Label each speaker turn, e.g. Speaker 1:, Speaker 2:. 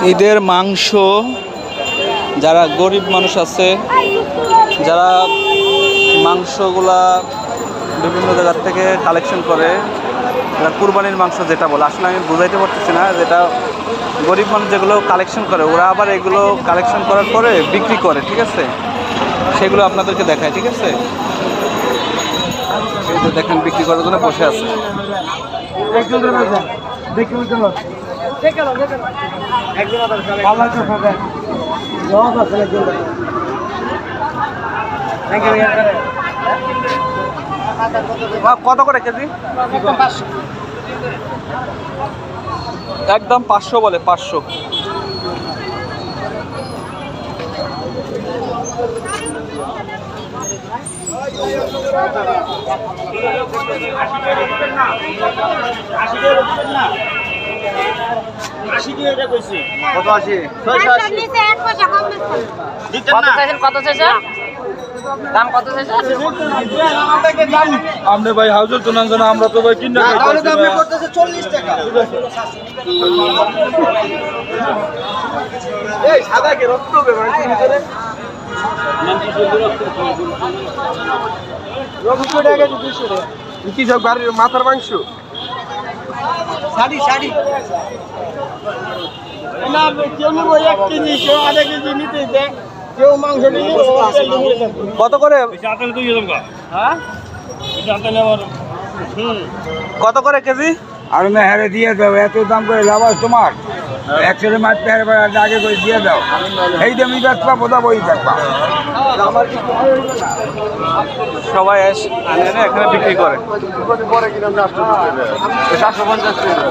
Speaker 1: ঈদের মাংস যারা গরিব মানুষ আছে, যারা মাংসগুলা বিভিন্ন জায়গার থেকে কালেকশন করে, যারা কুরবানির মাংস যেটা বলে, আসলে আমি বুঝাইতে পারতেছি না, যেটা গরিব মানুষ যেগুলো কালেকশন করে ওরা আবার এগুলো কালেকশন করার পরে বিক্রি করে, ঠিক আছে? সেগুলো আপনাদেরকে দেখায়, ঠিক আছে? এই তো দেখেন বিক্রি করার জন্য বসে আছে। কত করে কেজি? একদম 500 বলে, 500। কত আছে?
Speaker 2: কত চাইছে? দাম কত চাইছে?
Speaker 1: আপনি ভাই হাউজের তো না, আমরা তো ভাই কিনা
Speaker 3: করতেছে 40 টাকা। এই সাদা কি রক্ত হবে মাংসের ভিতরে? কি সব গাড়ির মাথার মাংস? শাড়ি না, কেউ নিব 1 কেজি, কেউ আধা কেজি নিতে দেয়, কেউ মাংস নিয়ে
Speaker 1: কত করে?
Speaker 3: হ্যাঁ
Speaker 1: কত করে কেজি?
Speaker 4: আর না হেরে দিয়ে দাও, এত দাম করে লাভ আছে তোমার? একশো মারতে হেরে আগে করে দিয়ে দাও, এই দামি বেচবা বোধা বই থাকবা।
Speaker 1: সবাই আনে এখানে বিক্রি করে।
Speaker 3: পরে কিনা 750 টাকা।